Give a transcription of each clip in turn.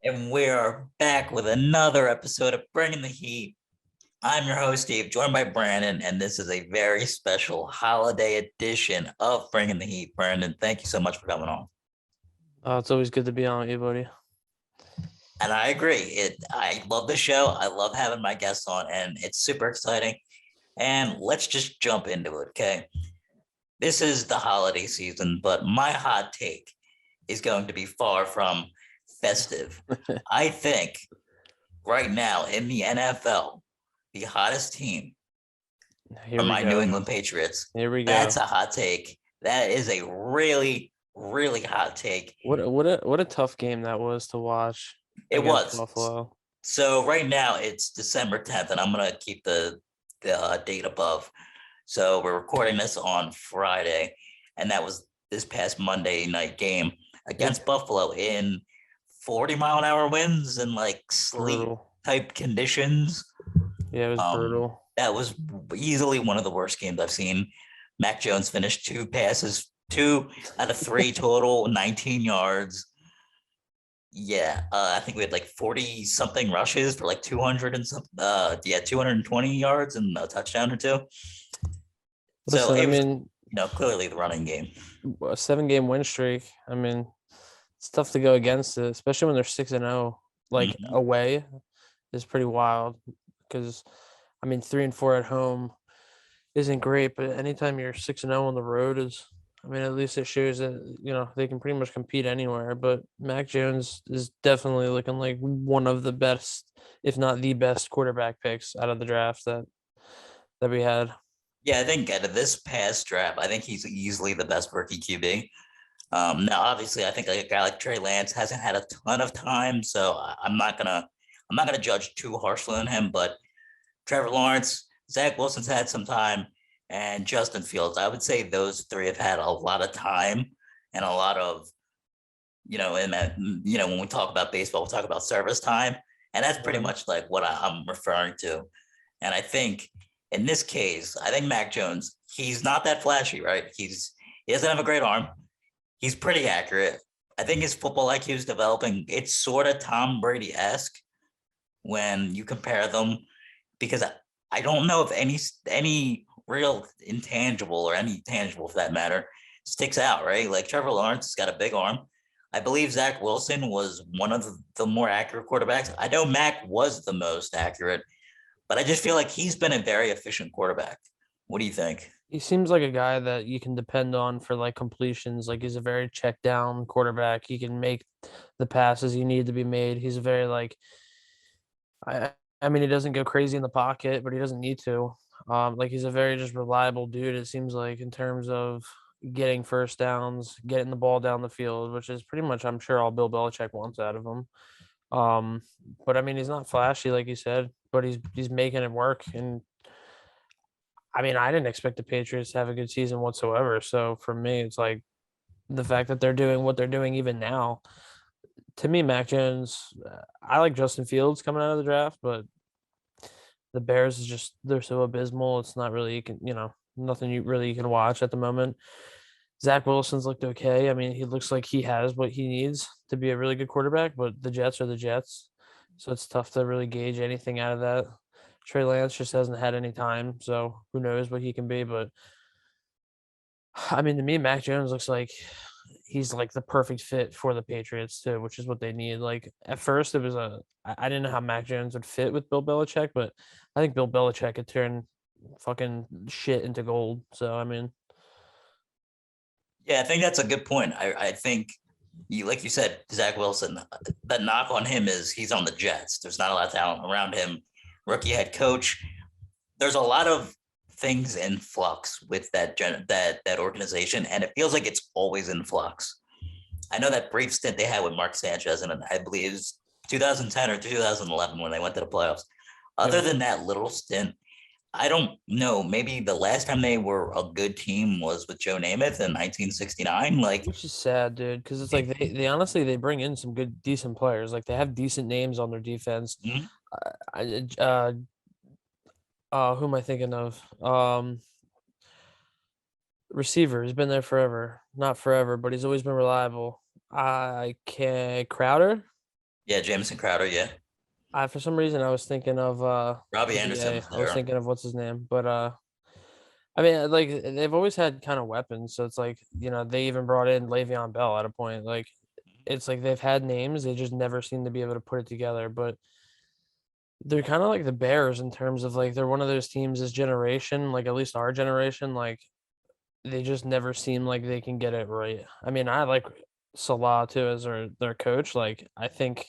And we are back with another episode of Bringing the Heat. I'm your host, Steve, joined by Brandon, and this is a very special holiday edition of Bringing the Heat. Brandon, thank you so much for coming on. It's always good to be on with you, buddy. And I agree. I love the show. I love having my guests on, and it's super exciting. And let's just jump into it, okay? This is the holiday season, but my hot take is going to be far from festive. I think right now in the NFL, the hottest team Here are we my New go. England Patriots. Here we That's go. a hot take. That is a really, really hot take. What a tough game that was to watch It against was. Buffalo. So right now it's December 10th, and I'm gonna keep the date above. So we're recording this on Friday, and that was this past Monday night game against Buffalo in 40-mile-an-hour winds and like sleet Brutal. type conditions. Yeah, it was brutal. That was easily one of the worst games I've seen. Mac Jones finished two passes, 2 out of 3 total, 19 yards. Yeah, I think we had like 40 something rushes for like 200 and something. 220 yards and a touchdown or two. So Listen, I it was, mean, clearly the running game. a 7-game win streak. I mean, it's tough to go against it, especially when they're 6-0. Like Mhm. away is pretty wild because, I mean, 3-4 at home isn't great, but anytime you're 6-0 on the road is, I mean, at least it shows that they can pretty much compete anywhere. But Mac Jones is definitely looking like one of the best, if not the best, quarterback picks out of the draft that we had. Yeah, I think out of this past draft, I think he's easily the best rookie QB. Now, obviously, I think like a guy like Trey Lance hasn't had a ton of time, so I'm not gonna judge too harshly on him. But Trevor Lawrence, Zach Wilson's had some time, and Justin Fields. I would say those three have had a lot of time and a lot of, and that, when we talk about baseball, we talk about service time, and that's pretty much like what I'm referring to. And I think in this case, I think Mac Jones, he's not that flashy, right? He doesn't have a great arm. He's pretty accurate. I think his football IQ is developing. It's sort of Tom Brady esque when you compare them, because I don't know if any real intangible or any tangible for that matter sticks out, right? Like Trevor Lawrence has got a big arm. I believe Zach Wilson was one of the more accurate quarterbacks. I know Mac was the most accurate, but I just feel like he's been a very efficient quarterback. What do you think? He seems like a guy that you can depend on for like completions. Like he's a very check down quarterback. He can make the passes he need to be made. He's a very like I mean he doesn't go crazy in the pocket, but he doesn't need to. Like he's a very just reliable dude, it seems like, in terms of getting first downs, getting the ball down the field, which is pretty much I'm sure all Bill Belichick wants out of him. Um, but I mean he's not flashy like you said, but he's making it work. And I mean, I didn't expect the Patriots to have a good season whatsoever. So for me, it's like the fact that they're doing what they're doing even now. To me, Mac Jones, I like Justin Fields coming out of the draft, but the Bears is just they're so abysmal. It's not really nothing you can watch at the moment. Zach Wilson's looked okay. I mean, he looks like he has what he needs to be a really good quarterback, but the Jets are the Jets, so it's tough to really gauge anything out of that. Trey Lance just hasn't had any time, so who knows what he can be. But I mean, to me, Mac Jones looks like he's like the perfect fit for the Patriots too, which is what they need. Like at first, it was I didn't know how Mac Jones would fit with Bill Belichick, but I think Bill Belichick could turn fucking shit into gold. So I mean, Yeah, I think that's a good point. I think you, like you said, Zach Wilson, the knock on him is he's on the Jets. There's not a lot of talent around him. Rookie head coach. There's a lot of things in flux with that organization, and it feels like it's always in flux. I know that brief stint they had with Mark Sanchez, and I believe it was 2010 or 2011 when they went to the playoffs. Other yeah, than that little stint, I don't know. Maybe the last time they were a good team was with Joe Namath in 1969. Like, which is sad, dude, because it's like they honestly they bring in some good decent players. Like they have decent names on their defense. mhm. Who am I thinking of? Receiver. He's been there forever. Not forever, but he's always been reliable. I can Crowder. Yeah, Jameson Crowder. Yeah, For some reason I was thinking of Robbie Anderson UVA. was I was there. thinking of what's his name, but I mean, like they've always had kind of weapons, so it's like they even brought in Le'Veon Bell at a point. Like it's like they've had names, they just never seem to be able to put it together. But they're kind of like the Bears in terms of like they're one of those teams this generation, like at least our generation, like they just never seem like they can get it right. I mean, I like Salah too as their coach. Like I think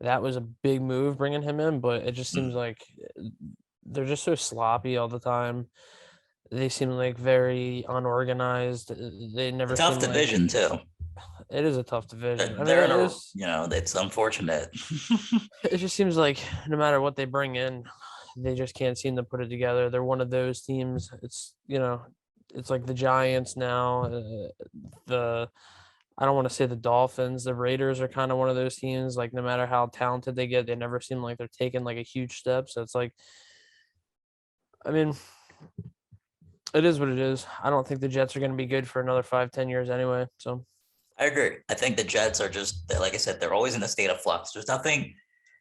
that was a big move bringing him in, but it just seems Mm. like they're just so sloppy all the time. They seem like very unorganized. They A never tough seem like division too. it is a tough division. I mean, They're in a, it's it's unfortunate. it just seems like no matter what they bring in, they just can't seem to put it together. They're one of those teams. It's like the Giants now. The I don't want to say the Dolphins. The Raiders are kind of one of those teams. Like no matter how talented they get, they never seem like they're taking like a huge step. So it's like, I mean, it is what it is. I don't think the Jets are going to be good for another 5, 10 years anyway. So I agree. I think the Jets are just like I said, they're always in a state of flux. There's nothing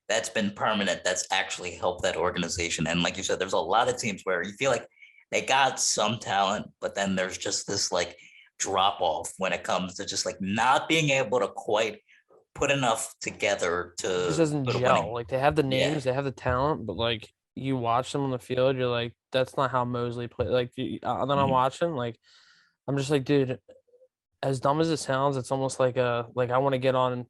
that's been permanent that's actually helped that organization. And like you said, there's a lot of teams where you feel like they got some talent, but then there's just this like drop off when it comes to just like not being able to quite put enough together it just to doesn't put a gel. winning. Like they have the Yeah. names, they have the talent, but like you watch them on the field, you're like, that's not how Mosley play. Like then I'm Mhm. watching, like I'm just like, dude, as dumb as it sounds, it's almost like I want to get on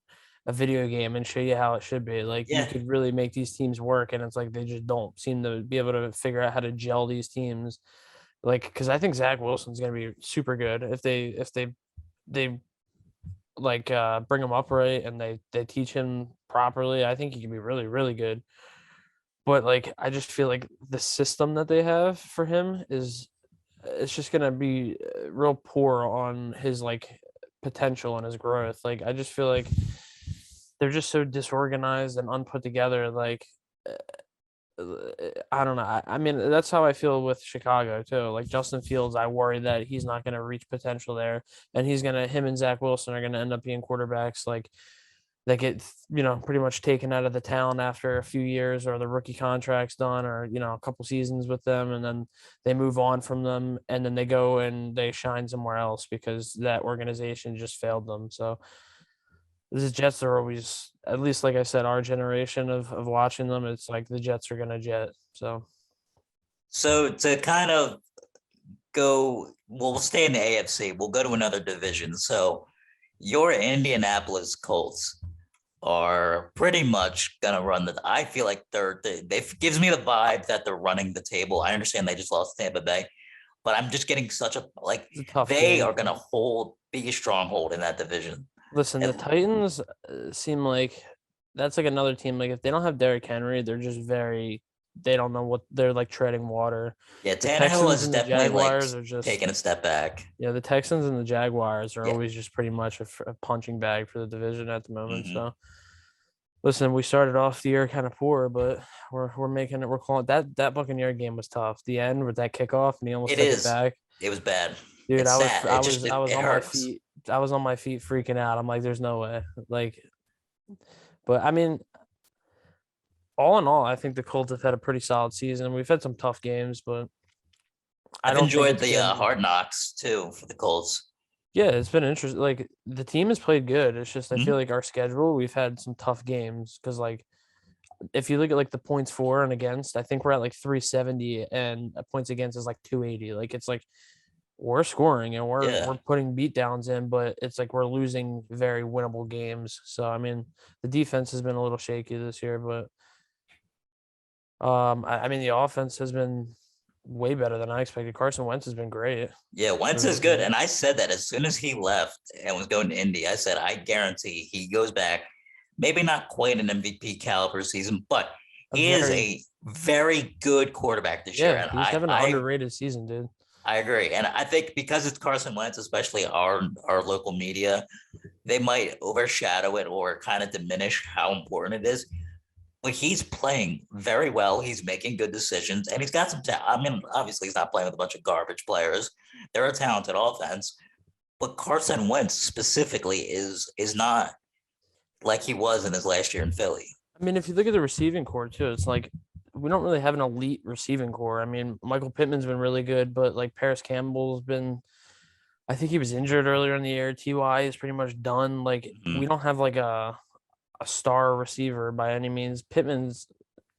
a video game and show you how it should be. Like you Yeah. could really make these teams work, and it's like they just don't seem to be able to figure out how to gel these teams. Like, because I think Zach Wilson's gonna be super good if they like bring him up right and they teach him properly. I think he can be really really good. But like I just feel like the system that they have for him is it's just gonna be real poor on his like potential and his growth. Like I just feel like they're just so disorganized and unput together. Like I don't know. I mean, that's how I feel with Chicago too. Like Justin Fields, I worry that he's not going to reach potential there, and him and Zach Wilson are going to end up being quarterbacks like that get pretty much taken out of the town after a few years or the rookie contract's done or a couple seasons with them and then they move on from them and then they go and they shine somewhere else because that organization just failed them. So the Jets are always, at least like I said, our generation of watching them, it's like the Jets are gonna jet. So So to kind of we'll stay in the AFC. We'll go to another division. So your Indianapolis Colts are pretty much gonna run the. I feel like they gives me the vibe that they're running the table. I understand they just lost Tampa Bay, but I'm just getting such a like it's a tough they game. are gonna be a stronghold in that division. Listen, the And Titans seem like that's like another team. Like if they don't have Derrick Henry, they're just very. They don't know what they're like treading water. yeah, The Tannehill Texans is and the definitely like Jaguars are just taking a step back. the Texans and the Jaguars are Yeah. always just pretty much a punching bag for the division at the moment. Hmm. So listen, we started off the year kind of poor, but we're making it. We're calling that Buccaneer game was tough. The end with that kickoff, and he almost It took it is. back. It was bad. Dude, It's I was sad. I It was just I was it on my hurts. feet. I was on my feet freaking out. I'm like, there's no way. Like, but I mean, all in all, I think the Colts have had a pretty solid season. We've had some tough games, but I I've don't think enjoyed it's the been. hard knocks too for the Colts. Yeah, it's been interesting. Like the team has played good. It's just I feel Mhm. like our schedule, we've had some tough games because like if you look at like the points for and against, I think we're at like 370 and points against is like 280. Like it's like we're scoring and Yeah. we're putting beat downs in, but it's like we're losing very winnable games. So I mean, the defense has been a little shaky this year, but I mean the offense has been way better than I expected. Carson Wentz has been great Yeah, for Wentz is his good. age. And I said that as soon as he left and was going to Indy, I said, I guarantee he goes back, maybe not quite an MVP caliber season, but A he is very a very good quarterback this year. Yeah, And he's having an underrated season, dude. I agree. And I think because it's Carson Wentz, especially our local media, they might overshadow it or kind of diminish how important it is. But he's playing very well. He's making good decisions, and he's got some talent. I mean, obviously, he's not playing with a bunch of garbage players. They're a talented offense, but Carson Wentz specifically is not. like he was in his last year in Philly. I mean, if you look at the receiving core too, it's like we don't really have an elite receiving core. I mean, Michael Pittman's been really good, but like Paris Campbell's been. I think he was injured earlier in the year. Ty is pretty much done. Like we Mhm. don't have like a star receiver by any means. Pittman's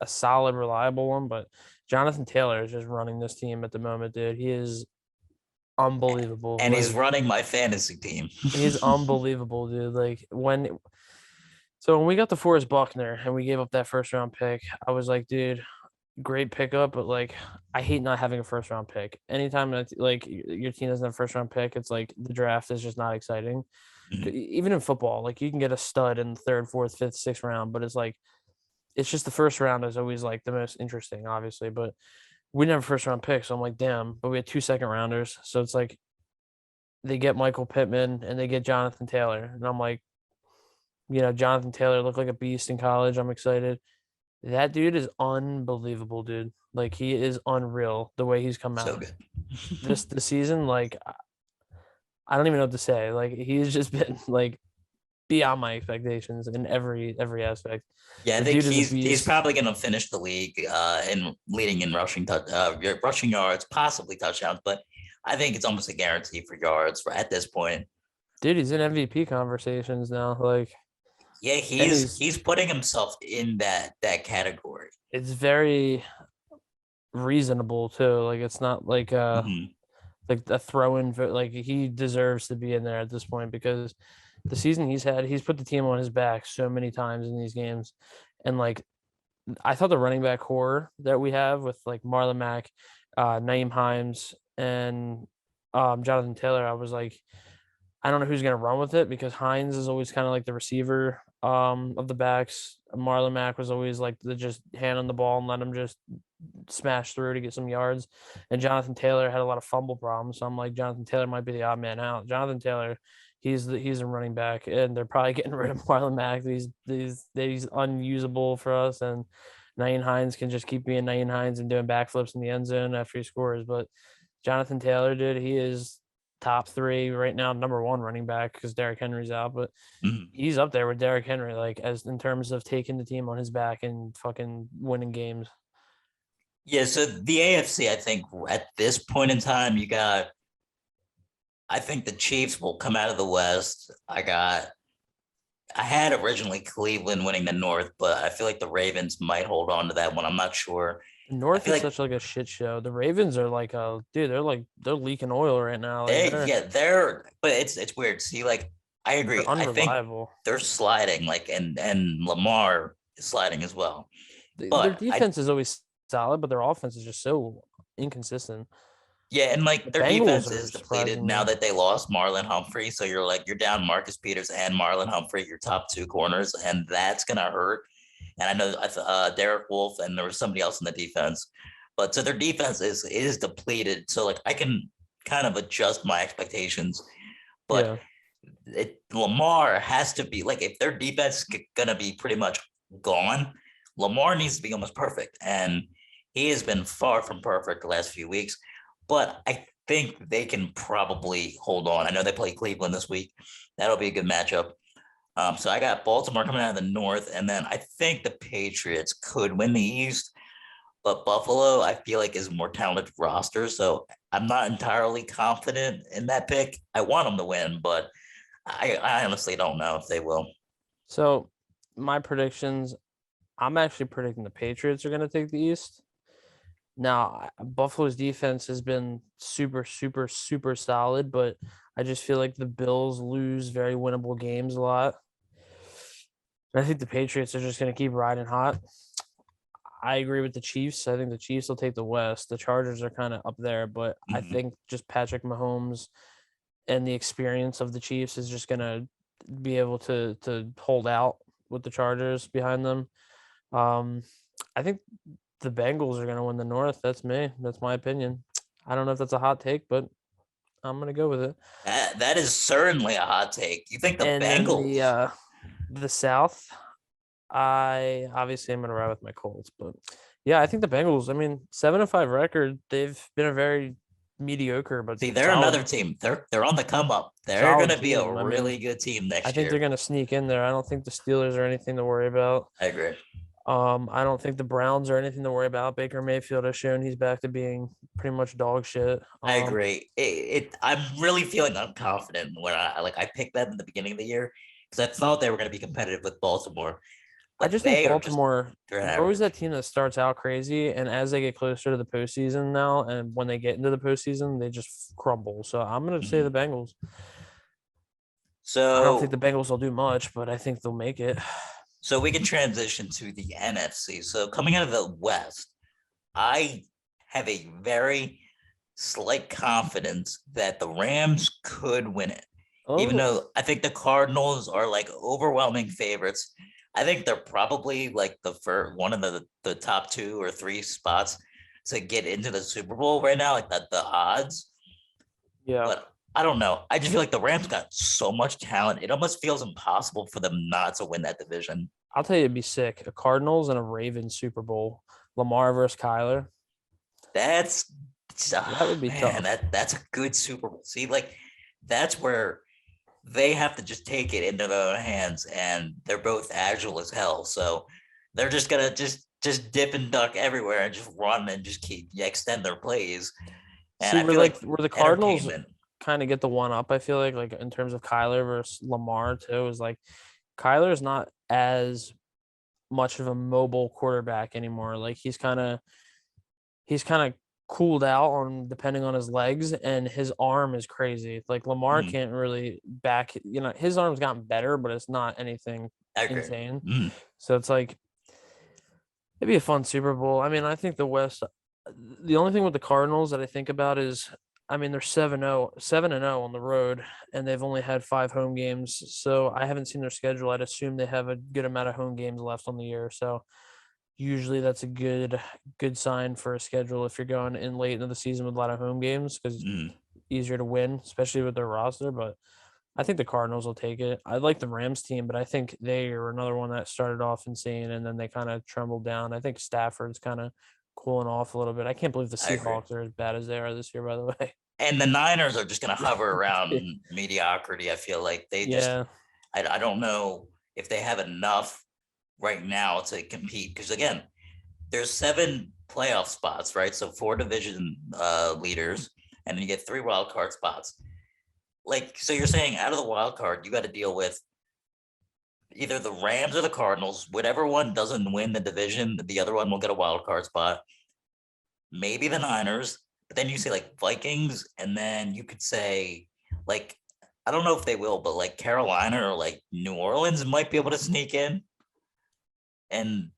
a solid, reliable one, but Jonathan Taylor is just running this team at the moment, dude. He is unbelievable. And he's Like running my fantasy team. he's unbelievable, dude. Like when we got the Forrest Buckner and we gave up that first round pick, I was like, dude, great pickup, but like I hate not having a first round pick. Anytime that like your team doesn't have a first round pick, it's like the draft is just not exciting. Mhm. Even in football, like you can get a stud in the third, fourth, fifth, sixth round, but it's like it's just the first round is always like the most interesting, obviously. But we didn't have a first round pick, so I'm like, damn. But we had two second rounders, so it's like they get Michael Pittman and they get Jonathan Taylor, and I'm like, Jonathan Taylor looked like a beast in college. I'm excited. That dude is unbelievable, dude. Like he is unreal the way he's come So out good. this season. Like I don't even know what to say. Like he's just been like beyond my expectations in every aspect. Yeah, I The think dude is a he's beast. probably going to finish the league in leading in rushing yards, possibly touchdowns, but I think it's almost a guarantee for yards at this point. Dude, he's in MVP conversations now. Like, Yeah, and he's putting himself in that category. it's very reasonable too. Like, it's not Hmm. like a throw in. Like, he deserves to be in there at this point because the season he's had, he's put the team on his back so many times in these games, and like I thought the running back core that we have with like Marlon Mack, Naeem Himes, and Jonathan Taylor, I was like, I don't know who's going to run with it because Hines is always kind of like the receiver of the backs. Marlon Mack was always like the just hand on the ball and let him just smash through to get some yards. And Jonathan Taylor had a lot of fumble problems. So I'm like, Jonathan Taylor might be the odd man out. Jonathan Taylor, he's a running back, and they're probably getting rid of Marlon Mack. He's unusable for us, and Naeem Hines can just keep being Naeem Hines and doing backflips in the end zone after he scores. But Jonathan Taylor, dude, he is top three right now, number one running back because Derrick Henry's out, but Hmm. he's up there with Derrick Henry, like as in terms of taking the team on his back and fucking winning games. Yeah, so the AFC, I think at this point in time, you got. I think the Chiefs will come out of the West. I had originally Cleveland winning the North, but I feel like the Ravens might hold on to that one. I'm not sure. The I North feel is like such like a shit show. The Ravens are like dude, they're leaking oil right now. Like but it's weird. See, like I they're agree. I think unreliable. they're sliding, like and Lamar is sliding as well. Their But I defense is always solid, but their offense is just so inconsistent. Yeah, and The like their Bengals defense are is depleted surprising now me. that they lost Marlon Humphrey. So you're down Marcus Peters and Marlon Humphrey, your top two corners, and that's gonna hurt. And I know Derek Wolf and there was somebody else in the defense, but so their defense is depleted. So like I can kind of adjust my expectations, but Yeah. Lamar has to be like if their defense is gonna be pretty much gone, Lamar needs to be almost perfect, and he has been far from perfect the last few weeks. But I think they can probably hold on. I know they play Cleveland this week. That'll be a good matchup. So I got Baltimore coming out of the North, and then I think the Patriots could win the East. But Buffalo, I feel like is a more talented roster, so I'm not entirely confident in that pick. I want them to win, but I honestly don't know if they will. So my predictions, I'm actually predicting the Patriots are gonna take the East. Now, Buffalo's defense has been super, super, super solid, but I just feel like the Bills lose very winnable games a lot. And I think the Patriots are just going to keep riding hot. I agree with the Chiefs. I think the Chiefs will take the West. The Chargers are kind of up there, but I Mhm. think just Patrick Mahomes and the experience of the Chiefs is just going to be able to hold out with the Chargers behind them. Um, I think the Bengals are going to win the North. That's me. That's my opinion. I don't know if that's a hot take, but I'm going to go with it. That is certainly a hot take. You think the And then Bengals? the South, I obviously am going to ride with my Colts, but yeah, I think the Bengals. I mean, 7-5 record. They've been a very mediocre but See, they're solid another team. They're on the come up. They're solid gonna be a team. I mean, really good team I next think they're year. gonna sneak in there. I don't think the Steelers are anything to worry about. I agree. I don't think the Browns are anything to worry about. Baker Mayfield has shown he's back to being pretty much dog shit. I agree. I'm really feeling unconfident when I picked them in the beginning of the year because I thought they were going to be competitive with Baltimore, I but just think they are just Baltimore, they're they're always that average. team that starts out crazy, and as they get closer to the postseason now, and when they get into the postseason, they just crumble. So I'm gonna say Mhm. the Bengals. I don't think the So Bengals will do much, but I think they'll make it. so we can transition to the NFC. So coming out of the West, I have a very slight confidence that the Rams could win it. Even Oh, though I think the Cardinals are like overwhelming favorites. I think they're probably like the first one of the top 2 or 3 spots to get into the Super Bowl right now, like the odds. yeah. But I don't know. I just feel like the Rams got so much talent. It almost feels impossible for them not to win that division. I'll tell you, it'd be sick. A Cardinals and a Ravens Super Bowl. Lamar versus Kyler. That's That would be man, tough. that's a good Super Bowl. See, like that's where they have to just take it into their own hands, and they're both agile as hell. So they're just gonna just dip and duck everywhere and just run and just keep extend their plays. And See, I feel like where the Cardinals entertainment. kind of get the one up. I feel like in terms of Kyler versus Lamar too is like Kyler's not as much of a mobile quarterback anymore. Like he's kind of cooled out on depending on his legs, and his arm is crazy. Like Lamar Mm, can't really back, his arm's gotten better, but it's not anything I agree. insane. Mm, So it's like it'd be a fun Super Bowl. I mean, I think the West, the only thing with the Cardinals that I think about is, I mean, they're 7-0 on the road, and they've only had 5 home games. So I haven't seen their schedule. I'd assume they have a good amount of home games left on the year. So usually that's a good sign for a schedule if you're going in late into the season with a lot of home games because mm, easier to win, especially with their roster. But I think the Cardinals will take it. I like the Rams team, but I think they are another one that started off insane and then they kind of trembled down. I think Stafford's kind of cooling off a little bit. I can't believe the I agree. Seahawks are as bad as they are this year, by the way. And the Niners are just gonna hover around mediocrity. I feel like they just Yeah. I don't know if they have enough right now to compete because again, there's 7 playoff spots, right? So 4 division leaders, and then you get 3 wild card spots. Like, so you're saying out of the wild card, you got to deal with either the Rams or the Cardinals. Whatever one doesn't win the division, the other one will get a wild card spot. Maybe the Niners, but then you say like Vikings, and then you could say like I don't know if they will, but like Carolina or like New Orleans might be able to sneak in, and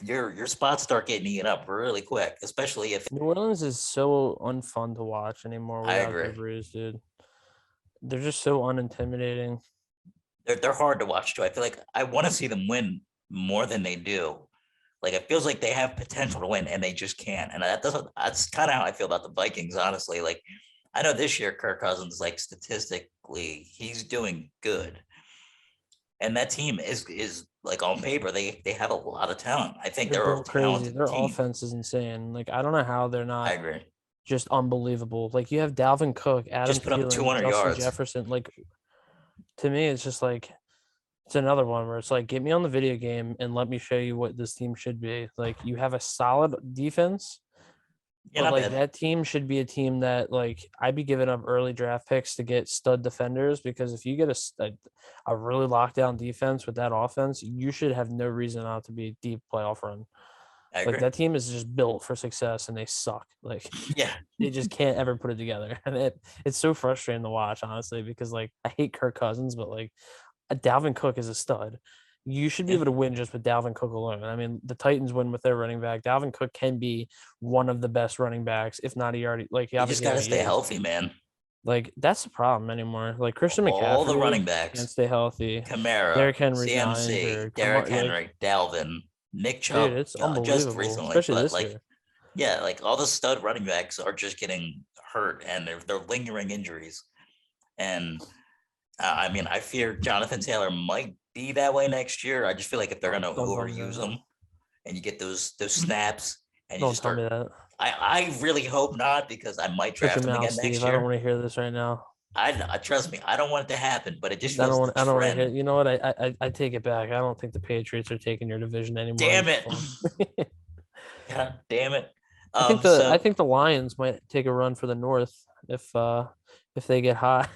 your spots start getting eaten up really quick, especially if New Orleans is so unfun to watch anymore I without agree. Drew Brees, dude. They're just so unintimidating. They're hard to watch too. I feel like I want to see them win more than they do. Like it feels like they have potential to win and they just can't. And that doesn't. That's kind of how I feel about the Vikings, honestly. Like I know this year Kirk Cousins, like statistically, he's doing good, and that team is like on paper they have a lot of talent. I think They're they're a built crazy. talented Their team. offense is insane. Like I don't know how they're I not agree. just unbelievable. Like you have Dalvin Cook, Adam Just put up Thielen, 200 Justin yards. Jefferson. Like to me, it's just like it's another one where it's like get me on the video game and let me show you what this team should be. Like you have a solid defense, Yeah, but not like bad. that team should be a team that like I'd be giving up early draft picks to get stud defenders because if you get a really lockdown defense with that offense, you should have no reason not to be a deep playoff run. I Like agree. that team is just built for success and they suck. Like Yeah, they just can't ever put it together. And it's so frustrating to watch, honestly, because like I hate Kirk Cousins, but like Dalvin Cook is a stud. You should be yeah. able to win just with Dalvin Cook alone. I mean, the Titans win with their running back. Dalvin Cook can be one of the best running backs, if not he You just obviously got to already stay is. healthy, man. Like that's the problem anymore. Like Christian All the McCaffrey running can't backs, stay healthy. Kamara, Derrick Henry's now CMC, injured. Derrick Like, Henry, Dalvin, Nick dude, Chubb, it's just unbelievable, recently, especially but this like, year. yeah, like all the stud running backs are just getting hurt and they're lingering injuries. And I mean, I fear Jonathan Taylor might be that way next year. I just feel like if they're going to Don't tell me overuse that. him and you get those snaps and you Don't just tell start. me that. I really hope not because I might Shut your draft him mouth, again Steve. next I don't year. want to hear this right now. I trust me, I don't want it to happen, but it just I feels don't the want. I don't want to hear. trend. You know what? I take it back. I don't think the Patriots are taking your division anymore. I'm Damn just it! playing. God damn it! I So think the Lions might take a run for the North if they get hot.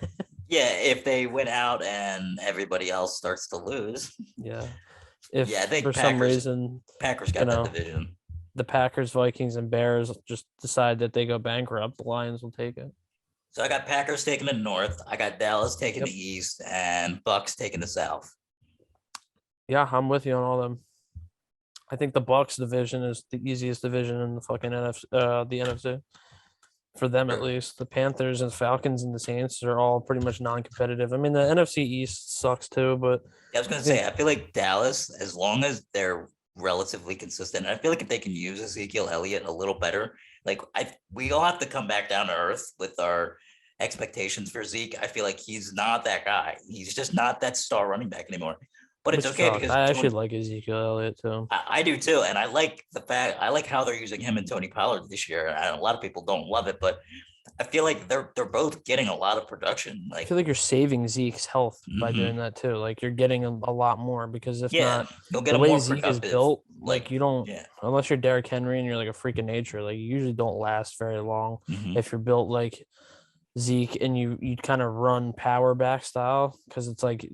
yeah, if they win out and everybody else starts to lose, Yeah. yeah, I If for think some Packers reason, Packers you got that know, division. the Packers, Vikings, and Bears just decide that they go bankrupt, the Lions will take it. So I got Packers taking the North, I got Dallas taking the Yep. East, and Bucks taking the South. Yeah, I'm with you on all them. I think the Bucks division is the easiest division in the fucking the NFC for them at Sure. least. The Panthers and Falcons and the Saints are all pretty much non-competitive. I mean, the NFC East sucks too, but Yeah, I was gonna I say, think I feel like Dallas, as long as they're relatively consistent, I feel like if they can use Ezekiel Elliott a little better, like we all have to come back down to earth with our expectations for Zeke. I feel like he's not that guy. He's just not that star running back anymore. But it's which okay sucks. because I actually Tony, like Ezekiel Elliott too. I do too, and I like the fact I like how they're using him and Tony Pollard this year. And a lot of people don't love it, but I feel like they're both getting a lot of production. I feel like you're saving Zeke's health by doing Mhm. that too. Like you're getting a lot more because if Yeah, not, you'll get the a way more Zeke is productive, built, like like you don't, yeah. unless you're Derrick Henry and you're like a freak of nature, like you usually don't last very long Mhm. if you're built like Zeke and you kind of run power back style because it's like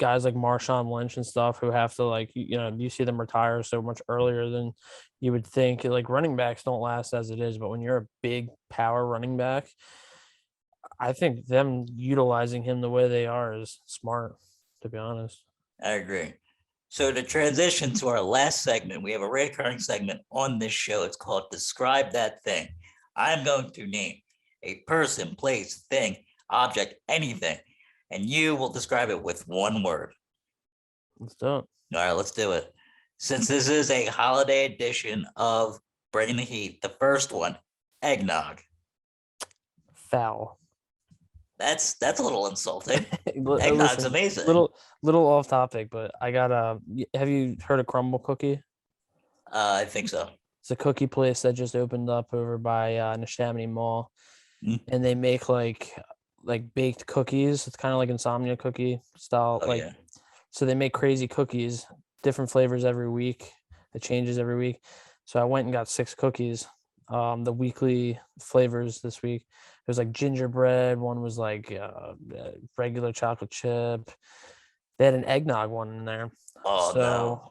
guys like Marshawn Lynch and stuff who have to like you see them retire so much earlier than you would think. Like running backs don't last as it is, but when you're a big power running back, I think them utilizing him the way they are is smart, to be honest. I agree. So to transition to our last segment, we have a recurring segment on this show. It's called Describe That Thing. I'm going to name a person, place, thing, object, anything, and you will describe it with one word. Let's do it. All right, let's do it. Since this is a holiday edition of Bringing the Heat, the first one, eggnog. Foul. That's a little insulting. Eggnog's Listen, amazing. little off topic, but I got a. Have you heard of Crumble Cookie? I think so. It's a cookie place that just opened up over by Neshaminy Mall, Mm. and they make like baked cookies. It's kind of like insomnia cookie style. Oh Like yeah. so, they make crazy cookies, different flavors every week. It changes every week. So I went and got 6 cookies. The weekly flavors this week. It was like gingerbread. One was like regular chocolate chip. They had an eggnog one in there. Oh no. So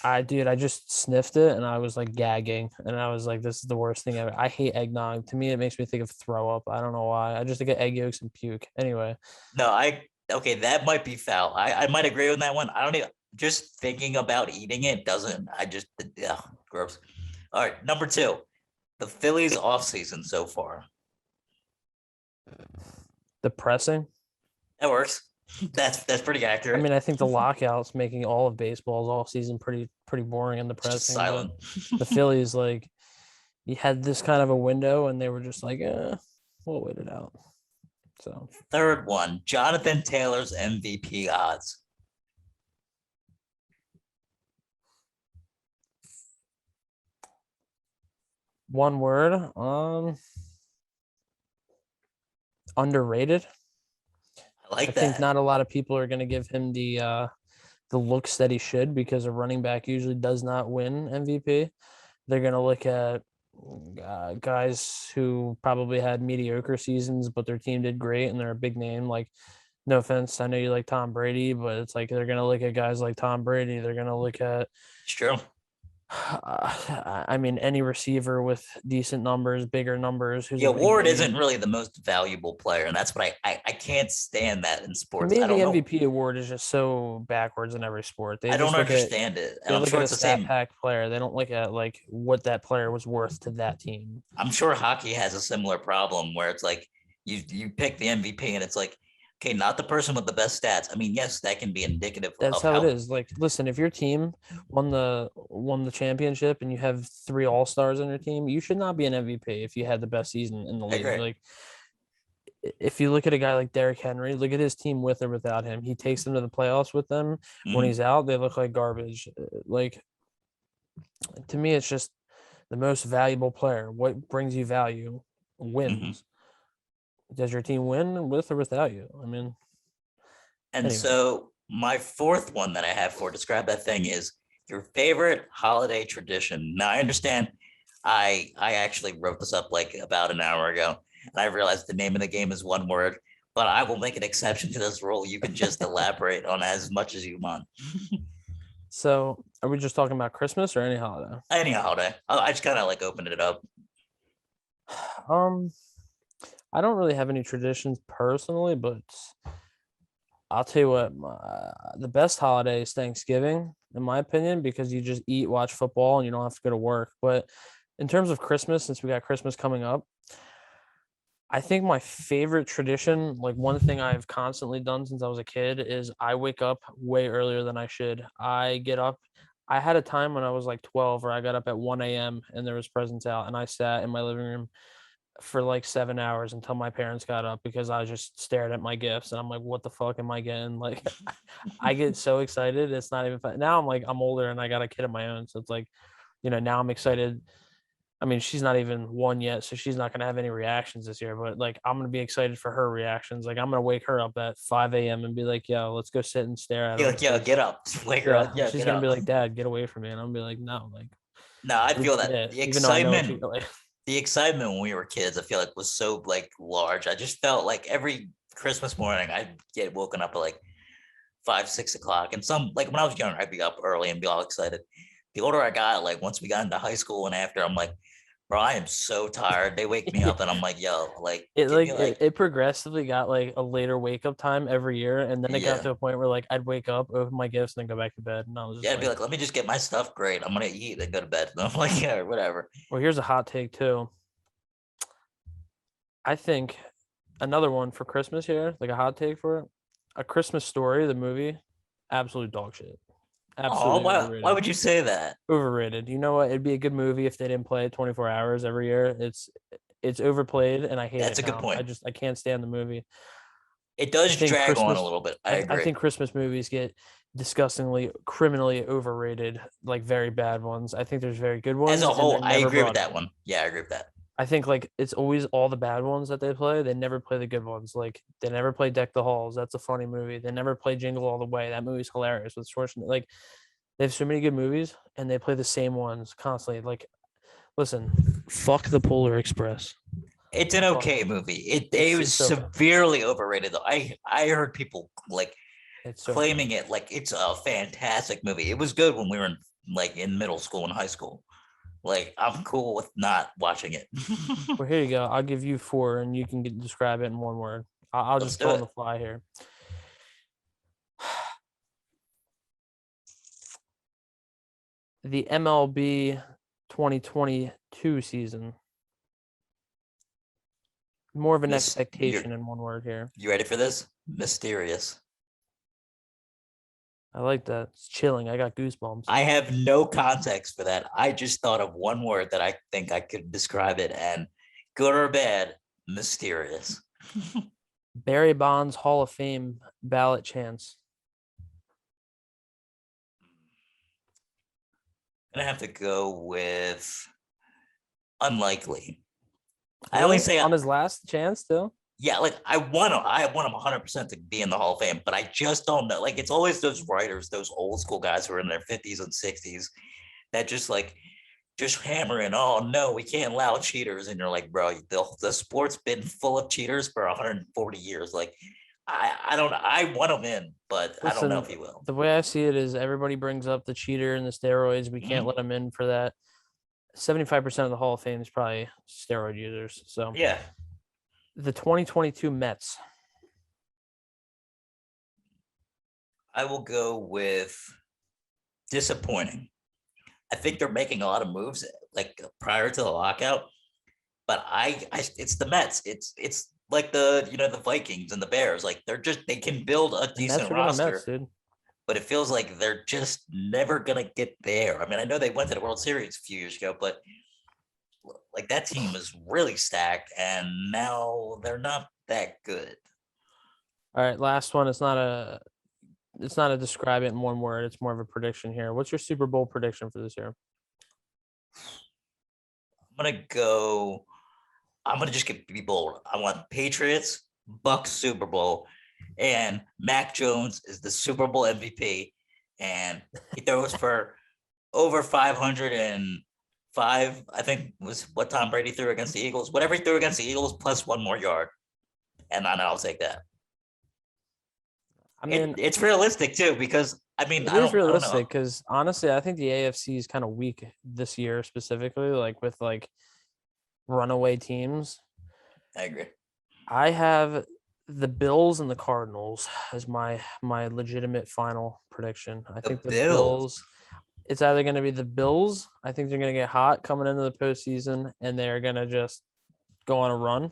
I just sniffed it and I was like gagging and I was like, this is the worst thing ever. I hate eggnog. To me, it makes me think of throw up. I don't know why. I just think of egg yolks and puke. Anyway, No, I okay, that might be foul. I might agree with that one. I don't even just thinking about eating it doesn't. I just yeah, gross. All right, number two, the Phillies off season so far. depressing. That works. That's pretty I accurate. mean, I think the lockouts making all of baseball's off season pretty boring and It's just depressing. But silent. the Phillies, like, you had this kind of a window, and they were just like, we'll wait it out. So Third one, Jonathan Taylor's MVP odds. one word, underrated. I I like think that. not a lot of people are going to give him the looks that he should because a running back usually does not win MVP. They're going to look at guys who probably had mediocre seasons, but their team did great and they're a big name. Like, no offense, I know you like Tom Brady, but it's like they're going to look at guys like Tom Brady. They're going to look at, It's true. I mean, any receiver with decent numbers, bigger numbers, who's The a big award name. isn't really the most valuable player, and that's what I can't stand that in To sports. me, I the don't know. MVP award is just so backwards in every sport. They I don't just look at understand it, and they I'm look sure at a it's the stat same. pack player. They don't look at like what that player was worth to that team. I'm sure hockey has a similar problem where it's like you pick the MVP and it's like, okay, not the person with the best stats. I mean, yes, that can be indicative That's of how it how is. Like, listen, if your team won the championship and you have 3 all-stars on your team, you should not be an MVP if you had the best season in the I league. agree. Like, if you look at a guy like Derrick Henry, look at his team with or without him. He takes them to the playoffs with them. When Mhm. he's out, they look like garbage. Like, to me, it's just The most valuable player, what brings you value, Hmm. wins. Does your team win with or without you? I mean, And anyway. so my fourth one that I have for describe that thing is your favorite holiday tradition. Now I understand I actually wrote this up like about an hour ago, and I realized the name of the game is one word, but I will make an exception to this rule. You can just elaborate on as much as you want. So, are we just talking about Christmas or any holiday? Any holiday. I just kind of like opened it up. Um, I don't really have any traditions personally, but I'll tell you what, the best holiday is Thanksgiving, in my opinion, because you just eat, watch football, and you don't have to go to work. But in terms of Christmas, since we got Christmas coming up, I think my favorite tradition, like one thing I've constantly done since I was a kid, is I wake up way earlier than I should. I get up. I had a time when I was like 12 where I got up at 1 a.m. and there was presents out, and I sat in my living room for like 7 hours until my parents got up because I just stared at my gifts and I'm like, what the fuck am I getting? Like, I get so excited. It's not even fun. Now I'm like, I'm older and I got a kid of my own. So it's like, now I'm excited. I mean, she's not even one yet, so she's not gonna have any reactions this year. But like, I'm gonna be excited for her reactions. Like, I'm gonna wake her up at 5 a.m. and be like, "Yo, let's go sit and stare at You're them." like, yo, Because get up. Wake her up. yeah, Yeah, she's get gonna be up. like, "Dad, get away from me," and I'm gonna be like, "No, like, No, I what did feel you that get?" Even though I know what she like. the excitement when we were kids, I feel like was so like large. I just felt like every Christmas morning I'd get woken up at like 5, 6 o'clock. And some like when I was younger, I'd be up early and be all excited. The older I got, like once we got into high school and after, I'm like, bro, I am so tired. They wake me up and I'm like, yo, like It give like me it, like, it progressively got like a later wake up time every year, and then it got yeah. to a point where like I'd wake up, open my gifts, and then go back to bed, and I was Yeah, just I'd be like, like, let me just get my stuff great. I'm gonna eat and go to bed. And I'm like, yeah, whatever. "Well, here's a hot take too. I think another one for Christmas here, like a hot take for it, A Christmas Story, the movie, absolute dog shit, Oh, absolutely why overrated." would you say that? Overrated. You know what? It'd be a good movie if they didn't play it 24 hours every year. It's overplayed and I hate That's it a good now. point. I can't stand the movie. It I does think drag on a Christmas little bit. I I agree. think Christmas movies get disgustingly criminally overrated, like very bad ones. I think there's very good As ones a and they're whole, I never agree with brought that up. one. Yeah, I agree with that. I think like it's always all the bad ones that they play. They never play the good ones. Like they never play Deck the Halls. That's a funny movie. They never play Jingle All the Way. That movie's hilarious with Schwarzenegger. Like they have so many good movies and they play the same ones constantly. Like listen, fuck the Polar Express. It's an Fuck okay it. movie. It was It's so bad. severely overrated though. I heard people like It's so bad. claiming it like it's a fantastic movie. It was good when we were in middle school and high school. Like I'm cool with not watching it. Well, here you go. I'll give you four, and you can describe it in one word. I'll Let's just do go on it. the fly here. The MLB 2022 season. More of an Miss, expectation in one word here. you ready for this? Mysterious. I like that. It's chilling. I got goosebumps. I have no context for that. I just thought of one word that I think I could describe it, and good or bad, mysterious. Barry Bonds Hall of Fame ballot chance. I'm gonna have to go with unlikely. I only Really? say On his last chance, still? yeah, like I want him 100% to be in the Hall of Fame, but I just don't know. Like it's always those writers, those old school guys who are in their 50s and 60s that just hammering, oh no, we can't allow cheaters. And you're like, bro, the sport's been full of cheaters for 140 years. Like I want him in, but I don't know if Listen, he will. the way I see it is everybody brings up the cheater and the steroids. We can't Mhm. let him in for that. 75% of the Hall of Fame is probably steroid users. So Yeah, the 2022 Mets. I will go with disappointing. I think they're making a lot of moves like prior to the lockout, but it's the Mets. It's like the Vikings and the Bears. Like they can build a The Mets decent are gonna Mets, roster, dude. but it feels like they're just never gonna get there. I mean, I know they went to the World Series a few years ago, but like that team is really stacked, and now they're not that good. All right, last one. It's not a describe it in one word. It's more of a prediction here. What's your Super Bowl prediction for this year? gonna go. I'm gonna just be bold. I want Patriots, Bucks Super Bowl, and Mac Jones is the Super Bowl MVP, and he throws for over 505. I think was what Tom Brady threw against the Eagles. Whatever he threw against the Eagles, plus one more yard, and I'll take that. I mean, It's realistic too because it is I don't know. realistic because honestly, I think the AFC is kind of weak this year, specifically, like with like runaway teams. I agree. I have the Bills and the Cardinals as my legitimate final prediction. I The think the Bills. Bills. It's either going to be the Bills. I think they're going to get hot coming into the postseason, and they're going to just go on a run.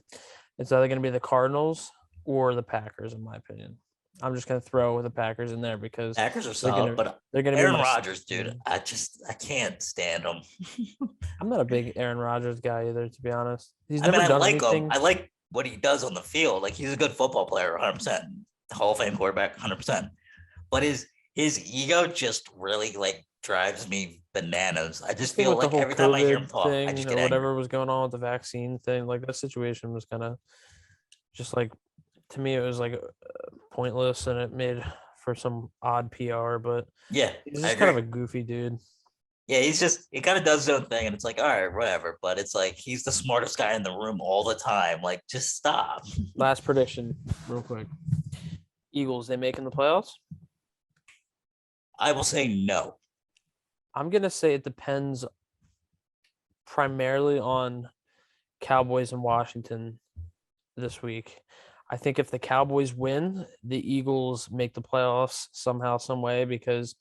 It's either going to be the Cardinals or the Packers, in my opinion. I'm just going to throw the Packers in there because Packers are they're going solid, to but they're going to be Aaron my. Rodgers, dude, I can't stand him. I'm not a big Aaron Rodgers guy either, to be honest. He's I mean, never I done like him. anything. I like what he does on the field. Like he's a good football player, 100%. Hall of Fame quarterback, 100%. But his ego just really like drives me bananas. I I just think feel with the like whole every time I hear him COVID talk, I thing just or get angry. whatever was going on with the vaccine thing, like that situation was kind of just like to me, it was like pointless and it made for some odd PR, but Yeah, he's I just kind agree. of a goofy dude. Yeah, he kind of does his own thing, and it's like, all right, whatever. But it's like he's the smartest guy in the room all the time. Like, just stop. Last prediction, real quick. Eagles, they making the playoffs? I will say no. I'm gonna say it depends primarily on Cowboys and Washington this week. I think if the Cowboys win, the Eagles make the playoffs somehow, some way, because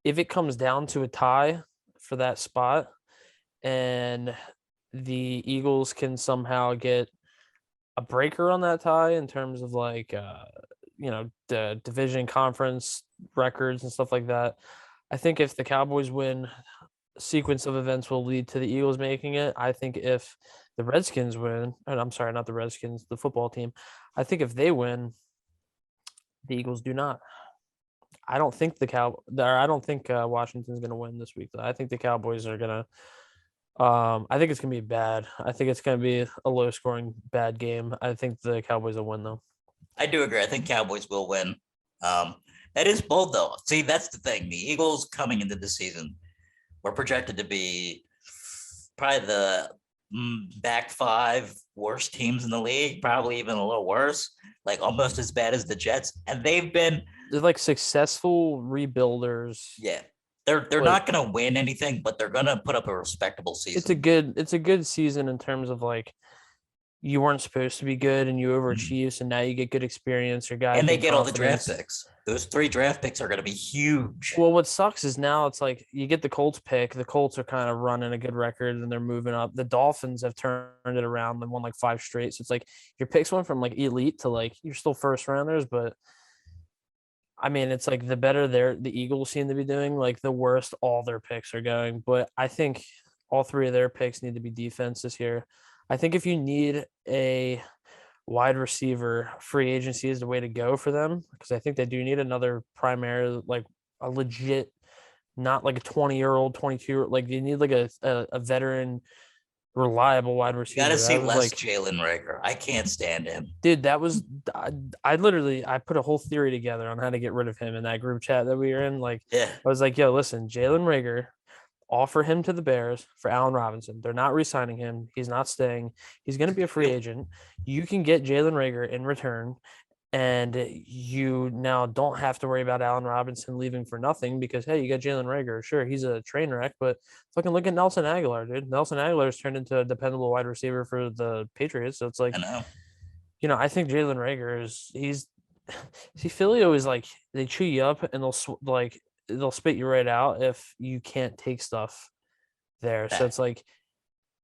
if it comes down to a tie for that spot and the Eagles can somehow get a breaker on that tie in terms of like the division conference records and stuff like that. I think if the Cowboys win, sequence of events will lead to the Eagles making it. I think if the Redskins win, and I'm sorry, not the Redskins, the football team. I think if they win, the Eagles do not. I don't think I don't think Washington's going to win this week. Though. I think the Cowboys are going to. I think it's gonna be bad. I think it's gonna be a low scoring bad game. I think the Cowboys will win though. I do agree. I think Cowboys will win. Um, that is bold though. See, that's the thing. The Eagles coming into the season were projected to be probably the back five worst teams in the league, probably even a little worse, like almost as bad as the Jets. And they've been, They're like successful rebuilders. yeah, they're Like not gonna win anything, but they're gonna put up a respectable season. it's a good season in terms of like you weren't supposed to be good and you Mhm. overachieved, so now you get good experience. Your guys And they get get all the draft confidence. picks. Those three draft picks are gonna be huge. Well, what sucks is now it's like you get the Colts pick. The Colts are kind of running a good record and they're moving up. The Dolphins have turned it around and won like 5 straight. So it's like your picks went from like elite to like you're still first rounders, but I mean, it's like the better the Eagles seem to be doing, like the worst all their picks are going. But I think all three of their picks need to be defense this year. I think if you need a wide receiver, free agency is the way to go for them because I think they do need another primary, like a legit, not like a 20-year-old, 22, like you need like a veteran, reliable wide You got to receiver. see That was less like Jalen Rager. I can't stand him. dude, that was I literally I put a whole theory together on how to get rid of him in that group chat that we were in. Like Yeah, I was like, yo, listen, Jalen Rager, offer him to the Bears for Allen Robinson. They're not re-signing him. He's not staying. He's going to be a free agent. You can get Jalen Rager in return, and you now don't have to worry about Allen Robinson leaving for nothing because hey, you got Jalen Rager. Sure, he's a train wreck, but fucking look at Nelson Aguilar, dude. Nelson Aguilar's turned into a dependable wide receiver for the Patriots. So it's I like know. I think Jalen Rager he's see Philly always like they chew you up and like they'll spit you right out if you can't take stuff there. So That it's like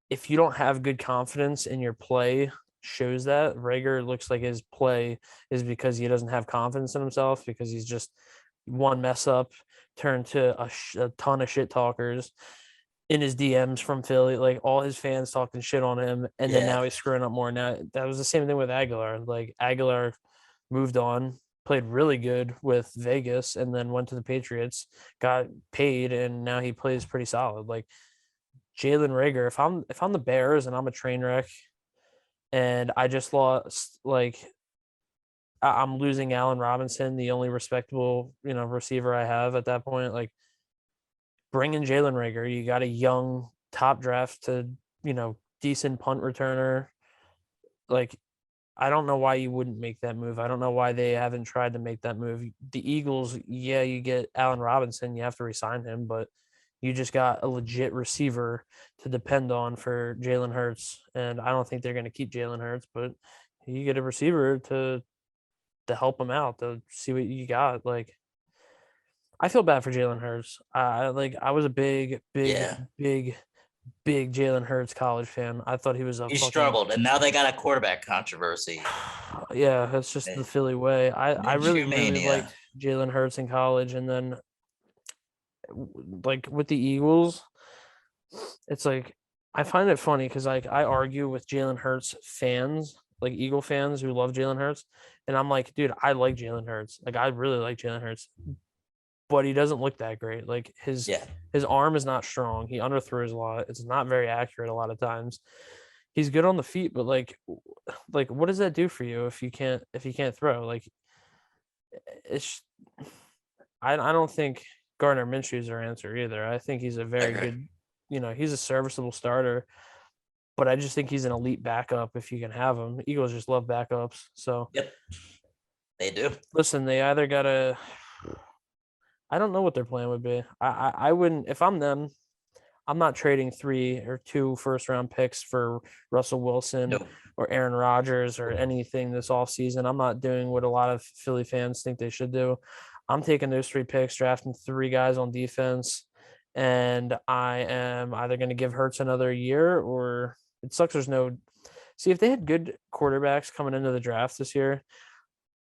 if you don't have good confidence in your play, shows that Rager looks like his play is because he doesn't have confidence in himself because he's just one mess up turned to a ton of shit talkers in his DMs from Philly, like all his fans talking shit on him, and then yeah. now he's screwing up more. Now that was the same thing with Aguilar. Like Aguilar moved on, played really good with Vegas, and then went to the Patriots, got paid, and now he plays pretty solid. Like Jalen Rager, if I'm the Bears and I'm a train wreck and I just lost like I'm losing Allen Robinson, the only respectable, receiver I have at that point. Like, bring in Jalen Rager. You got a young top draft to, decent punt returner. Like, I don't know why you wouldn't make that move. I don't know why they haven't tried to make that move. The Eagles, yeah, you get Allen Robinson, you have to resign him, but you just got a legit receiver to depend on for Jalen Hurts. And I don't think they're going to keep Jalen Hurts, but you get a receiver to help him out, to see what you got. Like, I feel bad for Jalen Hurts. I was a big, big, Yeah, big, big Jalen Hurts college fan. I thought he was a he fucking struggled, and now they got a quarterback controversy. yeah, that's just the Philly way. I really, Minshew really mania. liked Jalen Hurts in college, and then like with the Eagles, it's like I find it funny because like I argue with Jalen Hurts fans, like Eagle fans who love Jalen Hurts, and I'm like, dude, I like Jalen Hurts. Like I really like Jalen Hurts, but he doesn't look that great. Like Yeah, his arm is not strong. He underthrows a lot. It's not very accurate a lot of times. He's good on the feet, but like what does that do for you if you can't throw? Like it's I don't think Gardner Minshew's our answer either. I think he's a I very agree. good, he's a serviceable starter, but I just think he's an elite backup if you can have him. Eagles just love backups. So Yep, they do. listen, they either gotta I don't know what their plan would be. I wouldn't if I'm them, I'm not trading 3 or 2 first round picks for Russell Wilson No. or Aaron Rodgers or anything this offseason. I'm not doing what a lot of Philly fans think they should do. I'm taking those 3 picks, drafting 3 guys on defense, and I am either going to give Hurts another year or it sucks. There's no see if they had good quarterbacks coming into the draft this year,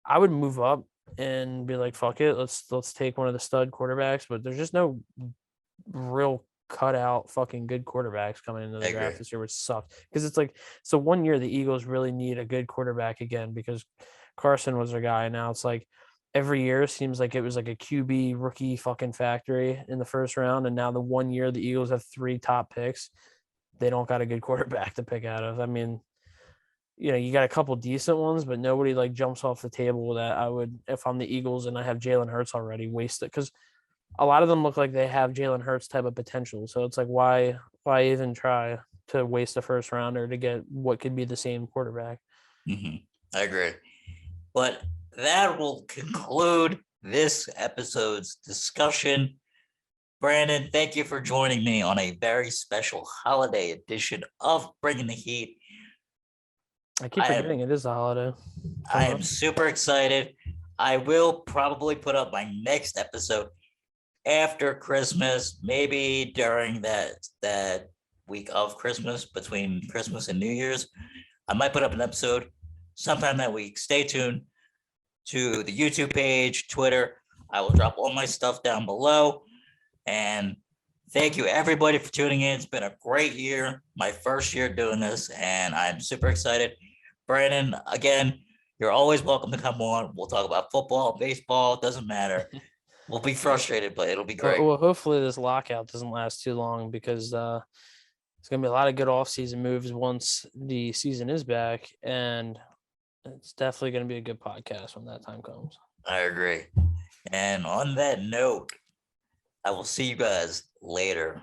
I would move up and be like, fuck it, let's take one of the stud quarterbacks. But there's just no real cutout fucking good quarterbacks coming into I the agree. draft this year, which sucks. Because it's like so 1 year the Eagles really need a good quarterback again because Carson was their guy. Now it's like every year seems like it was like a QB rookie fucking factory in the first round, and now the 1 year the Eagles have 3 top picks, they don't got a good quarterback to pick out of. I mean, you got a couple decent ones, but nobody like jumps off the table that I would, if I'm the Eagles and I have Jalen Hurts already, waste it because a lot of them look like they have Jalen Hurts type of potential. So it's like why even try to waste a first rounder to get what could be the same quarterback? I agree. But that will conclude this episode's discussion. Brandon, thank you for joining me on a very special holiday edition of Bringing the Heat. I keep I am forgetting it is a holiday I coming am up. super excited. I will probably put up my next episode after Christmas, maybe during that week of Christmas, between Christmas and New Year's. I might put up an episode sometime that week. Stay tuned to the YouTube page, Twitter. I will drop all my stuff down below. And thank you everybody for tuning in. It's been a great year, my first year doing this, and I'm super excited. Brandon, again, you're always welcome to come on. We'll talk about football, baseball, doesn't matter. We'll be frustrated, but it'll be great. Well, hopefully this lockout doesn't last too long because it's gonna be a lot of good off-season moves once the season is back, and it's definitely gonna be a good podcast when that time comes. I agree. And on that note, I will see you guys later.